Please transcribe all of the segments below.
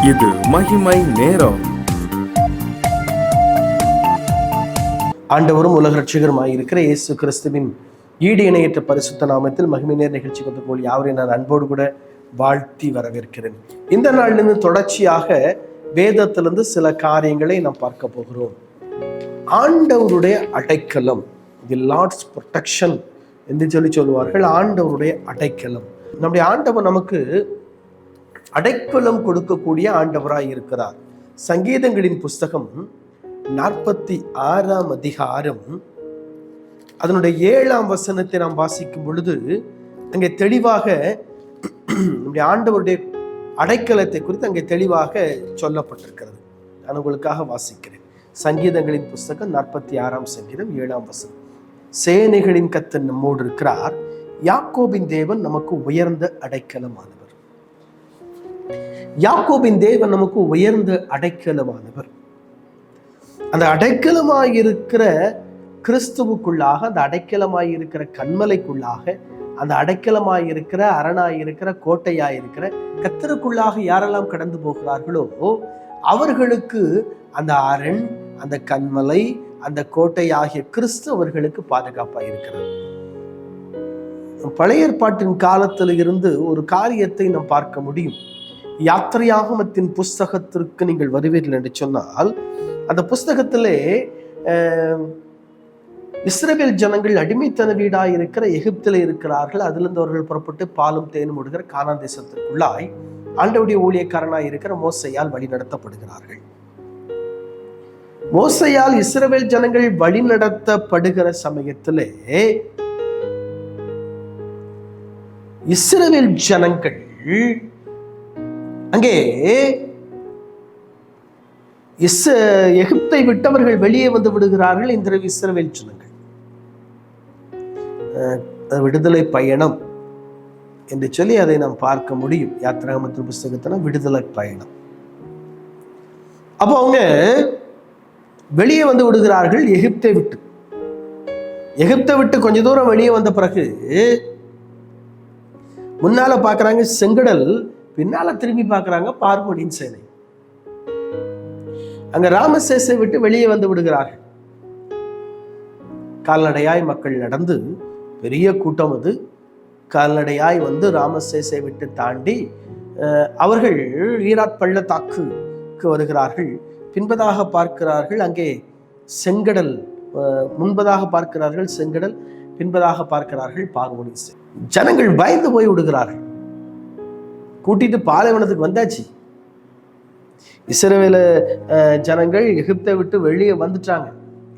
இது மகிமை நேரம். ஆண்டவரும் உலக ரட்சகருமாய் இருக்கிற இயேசு கிறிஸ்துவின் ஈடு இணையற்ற பரிசுத்த நாமத்தில் மகிமை நேர நிகழ்ச்சி கொண்டு போல் யாவரையும் நான் அன்போடு கூட வாழ்த்தி வரவேற்கிறேன். இந்த நாளிலிருந்து தொடர்ச்சியாக வேதத்திலிருந்து சில காரியங்களை நாம் பார்க்க போகிறோம். ஆண்டவருடைய அடைக்கலம், தி லார்ட்ஸ் ப்ரொடெக்ஷன் என்று சொல்லுவார்கள். ஆண்டவருடைய அடைக்கலம். நம்முடைய ஆண்டவர் நமக்கு அடைக்கலம் கொடுக்கக்கூடிய ஆண்டவராய் இருக்கிறார். சங்கீதங்களின் புஸ்தகம் 46 அதிகாரம் அதனுடைய 7ஆம் வசனத்தை நாம் வாசிக்கும் பொழுது அங்கே தெளிவாக நம்முடைய ஆண்டவருடைய அடைக்கலத்தை குறித்து அங்கே தெளிவாக சொல்லப்பட்டிருக்கிறது. நான் உங்களுக்காக வாசிக்கிறேன். சங்கீதங்களின் புஸ்தகம் 46ஆம் சங்கீதம் 7ஆம் வசனம். சேனைகளின் கர்த்தர் நம்மோடு இருக்கிறார், யாக்கோபின் தேவன் நமக்கு உயர்ந்த அடைக்கலமானவர். யாக்கோபின் தேவன் நமக்கு உயர்ந்த அடைக்கலமானவர். அந்த அடைக்கலமாயிருக்கிற கிறிஸ்துவுக்குள்ளாக, அந்த அடைக்கலமாயிருக்கிற கன்மலைக்குள்ளாக, அந்த அடைக்கலமாயிருக்கிற அரணாயிருக்கிற கோட்டையாயிருக்கிற கர்த்தருக்குள்ளாக யாரெல்லாம் கடந்து போகிறார்களோ அவர்களுக்கு அந்த அரண், அந்த கன்மலை, அந்த கோட்டை ஆகிய கிறிஸ்து அவர்களுக்கு பாதுகாப்பாக இருக்கிறார். பழைய ஏற்பாட்டின் காலத்தில் இருந்து ஒரு காரியத்தை நாம் பார்க்க முடியும். யாத்திரையாகமத்தின் புஸ்தகத்திற்கு நீங்கள் வருவீர்கள் என்று சொன்னால், அந்த புஸ்தகத்திலே இஸ்ரவேல் ஜனங்கள் அடிமைத்தன வீடாய் இருக்கிற எகிப்தில் இருக்கிறார்கள். அதிலிருந்து அவர்கள் புறப்பட்டு பாலும் தேனும் ஓடுகிற கானான் தேசத்திற்குள்ளாய் ஆண்டவருடைய ஊழியக்காரனாய் இருக்கிற மோசையால் வழி நடத்தப்படுகிறார்கள். மோசையால் இஸ்ரவேல் ஜனங்கள் வழி நடத்தப்படுகிற சமயத்திலே இஸ்ரவேல் ஜனங்கள் அங்கே எகிப்தை விட்டவர்கள் வெளியே வந்து விடுகிறார்கள். இந்த இஸ்ரவேல் ஜனங்கள் விடுதலை பயணம் என்று சொல்லி அதை நாம் பார்க்க முடியும். யாத்திராகமத்தின் புஸ்தகத்துல விடுதலை பயணம். அப்போ அவங்க வெளியே வந்து விடுகிறார்கள் எகிப்தை விட்டு. எகிப்தை விட்டு கொஞ்ச தூரம் வெளியே வந்த பிறகு முன்னால பாக்குறாங்க செங்கடல், பின்னால திரும்பி பார்க்கிறாங்க பார்வோனின் சேனை. அங்க ராமசேசை விட்டு வெளியே வந்து விடுகிறார்கள். கால்நடையாய் மக்கள் நடந்து, பெரிய கூட்டம் அது, கால்நடையாய் வந்து ராமசேசை விட்டு தாண்டி அவர்கள் ஈராத் பள்ளத்தாக்குக்கு வருகிறார்கள். பின்பதாக பார்க்கிறார்கள் அங்கே செங்கடல், முன்பதாக பார்க்கிறார்கள் செங்கடல், பின்பதாக பார்க்கிறார்கள் பார்வோனின் சேனை. ஜனங்கள் பயந்து போய் விடுகிறார்கள். கூட்டிட்டு பாலைவனத்துக்கு வந்தாச்சு. இஸ்ரவேல ஜனங்கள் எகிப்தை விட்டு வெளியே வந்துட்டாங்க,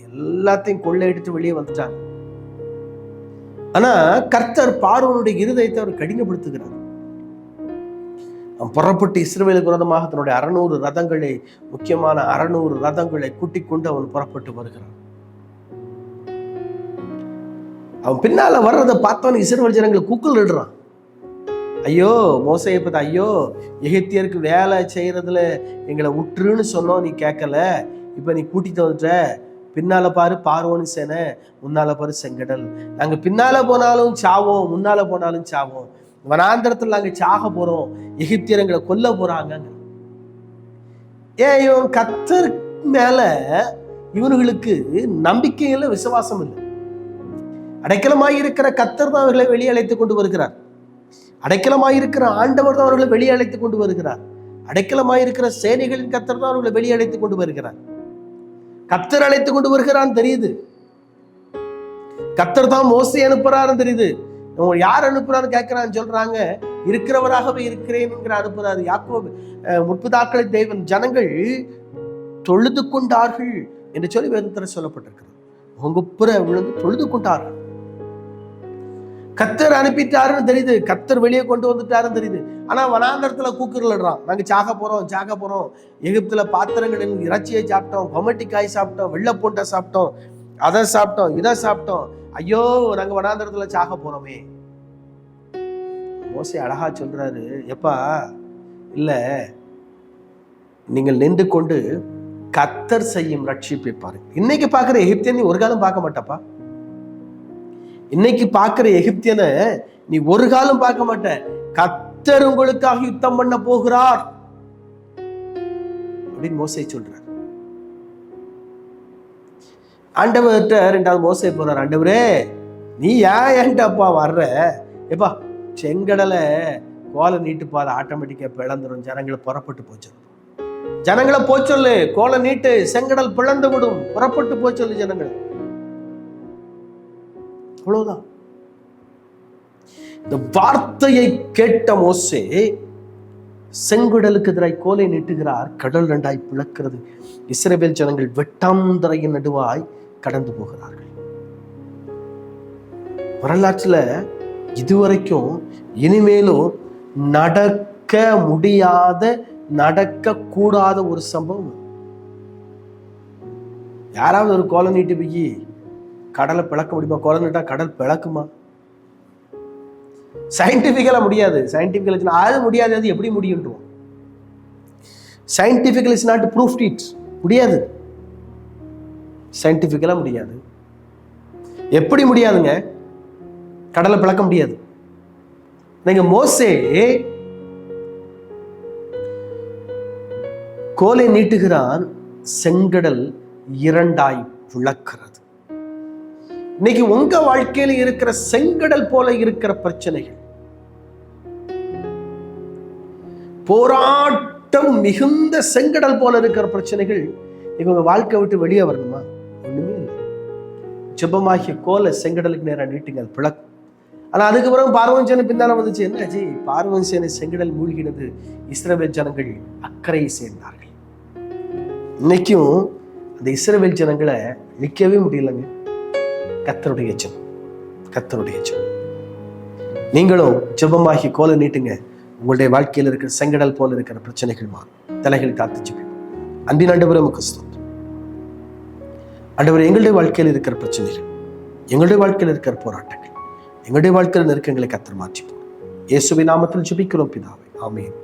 எல்லாத்தையும் கொள்ளையடித்து வெளியே வந்துட்டாங்க. ஆனா கர்த்தர் பார்வோனுடைய இருதயத்தை அவர் கடினப்படுத்துகிறார். புறப்பட்டு இஸ்ரவேலுக்கு விரோதமாக தன்னுடைய 600 ரதங்களை, முக்கியமான 600 ரதங்களை கூட்டிக் கொண்டு அவன் புறப்பட்டு வருகிறான். அவன் பின்னால வர்றதை பார்த்தவன் இஸ்ரவேல் ஜனங்களை கூக்குள் இடுறான். ஐயோ மோசையை பார்த்து, ஐயோ எகிப்தியருக்கு வேலை செய்யறதுல எங்களை விட்டுருன்னு சொன்னோம், நீ கேட்கல, இப்ப நீ கூட்டிட்டு வந்துட்ட. பின்னால பாரு பார்வோனி சேனை, முன்னால பாரு செங்கடல். நாங்க பின்னால போனாலும் சாவோம், முன்னால போனாலும் சாவோம். வனாந்தரத்துல நாங்க சாக போறோம், எகிப்தியர் எங்களை கொல்ல போறாங்க. ஏன் இவன் கர்த்தர் மேல இவனுங்களுக்கு நம்பிக்கை இல்லை, விசுவாசம் இல்லை. அடைக்கலமாயிருக்கிற கர்த்தர் தான் அவர்களை வெளியே அழைத்து கொண்டு வருகிறார். அடைக்கலமாயிருக்கிற ஆண்டவர் தான் அவர்களை வெளியே அழைத்துக் கொண்டு வருகிறார். அடைக்கலமாயிருக்கிற சேனைகளின் கர்த்தர் தான் அவர்களை வெளியே அழைத்துக் கொண்டு வருகிறார். கர்த்தர் அழைத்துக் கொண்டு வருகிறான்னு தெரியுது. கர்த்தர் தான் மோசை அனுப்புறாருன்னு தெரியுது. யார் அனுப்புறாரு கேட்கிறான்னு சொல்றாங்க. இருக்கிறவராகவே இருக்கிறேன் அனுப்புறாரு யாக்கோபு. முற்பதாக்களை தேவன் ஜனங்கள் தொழுது கொண்டார்கள் என்று சொல்லி வேதத்துல சொல்லப்பட்டிருக்கிறது. உங்குப்புற விழுந்து தொழுது கொண்டார்கள். கர்த்தர் அனுப்பிட்டாருன்னு தெரியுது, கர்த்தர் வெளியே கொண்டு வந்துட்டாருன்னு தெரியுது. ஆனா வனாந்தரத்துல கூக்குறல்றான், நாங்க சாக போறோம். எகிப்துல பாத்திரங்களின் இறைச்சியை சாப்பிட்டோம், கொமட்டிக்காய் சாப்பிட்டோம், வெள்ளை பூண்டை சாப்பிட்டோம், அதை சாப்பிட்டோம், இதை சாப்பிட்டோம். ஐயோ நாங்க வனாந்தரத்துல சாக போறோமே. மோசே அழகா சொல்றாரு, எப்பா இல்ல, நீங்கள் நின்று கொண்டு கர்த்தர் செய்யும் ரட்சிப்பை பாருங்க. இன்னைக்கு பாக்குற எகிப்தியன் ஒரு காலம் பார்க்க மாட்டப்பா. இன்னைக்கு பார்க்கிற எகிப்தியனை நீ ஒரு காலம் பார்க்க மாட்ட. கர்த்தர் உங்களுக்காக யுத்தம் பண்ண போகிறார். அப்படின்னு மோசே சொல்றார். ஆண்டவர்கிட்ட ரெண்டாவது மோசே போறார், ஆண்டவரே நீ ஏன்ட்டப்பா வர்ற, எப்பா செங்கடலை கோலை நீட்டு பாதை ஆட்டோமேட்டிக்கா பிளந்துரும், ஜனங்களை புறப்பட்டு போச்சு, ஜனங்களை போச்சொல்லு, கோலை நீட்டு செங்கடல் பிளந்து விடும், புறப்பட்டு போச்சொல்லு ஜனங்கள். அவ்வளவுதான். இந்த வார்த்தையை கேட்ட மோசே செங்கடலுக்கு எதிராய் கோலை நீட்டுகிறார், கடல் ரெண்டாய் பிளக்கிறது, இஸ்ரவேல் ஜனங்கள் வெட்டாந்தரையின் நடுவாய் கடந்து போகிறார்கள். வரலாற்றுல இதுவரைக்கும் இனிமேலும் நடக்க முடியாத, நடக்க கூடாத ஒரு சம்பவம். யாராவது ஒரு கோலை நீட்டு போய் கடலை பிளக்க முடியுமா? கோலை நீட்டா கடல் பிளக்குமா? சயின்டிபிக்கலா முடியாது. சயின்டிபிக்கல் அது முடியாது, அது எப்படி முடியுன்றோம். சயின்டிபிக்கல் இஸ் நாட் ப்ரூஃப்ட் இட், முடியாது, சயின்டிபிக்கலா முடியாது. எப்படி முடியாதுங்க? கடலை பிளக்க முடியாது. நீங்க மோசே கோலை நீட்டுகிறான், செங்கடல் இரண்டாய் பிளக்கிறது. இன்னைக்கு உங்க வாழ்க்கையில இருக்கிற செங்கடல் போல இருக்கிற பிரச்சனைகள், போராட்டம் மிகுந்த செங்கடல் போல இருக்கிற பிரச்சனைகள் உங்க வாழ்க்கை விட்டு வெளியே வரணுமா? ஒண்ணுமே இல்லை. ஜெபமாகிய கோலை செங்கடலுக்கு நேரம் நீட்டுங்க, பிளக்கும். ஆனா அதுக்கு பிறகு பார்வோன் சேனை பின்னால வந்துச்சு. என்னாச்சு? பார்வோன் சேனை செங்கடல் மூழ்கினது, இஸ்ரவேல் ஜனங்கள் அக்கறையை சேர்ந்தார்கள். இன்னைக்கும் அந்த இஸ்ரவேல் ஜனங்களை நிற்கவே முடியலங்க. கர்த்தருடைய ஜெபம், கர்த்தருடைய ஜெபம். நீங்களும் ஜெபமாகி கோலை நீட்டுங்க, உங்களுடைய வாழ்க்கையில் இருக்கிற செங்கடல் போல இருக்கிற பிரச்சனைகள் மாறும். தலைகள் காத்து ஜெபிப்போம். அன்பின் ஆண்டவரே உமக்கு ஸ்தோத்திரம். ஆண்டவரே, எங்களுடைய வாழ்க்கையில் இருக்கிற பிரச்சனைகள், எங்களுடைய வாழ்க்கையில் இருக்கிற போராட்டங்கள், எங்களுடைய வாழ்க்கையில் நெருக்கங்களை கர்த்தர் மாற்றிப்போம். இயேசுவின் நாமத்தில் ஜெபிக்கிறோம் பிதாவே, ஆமென்.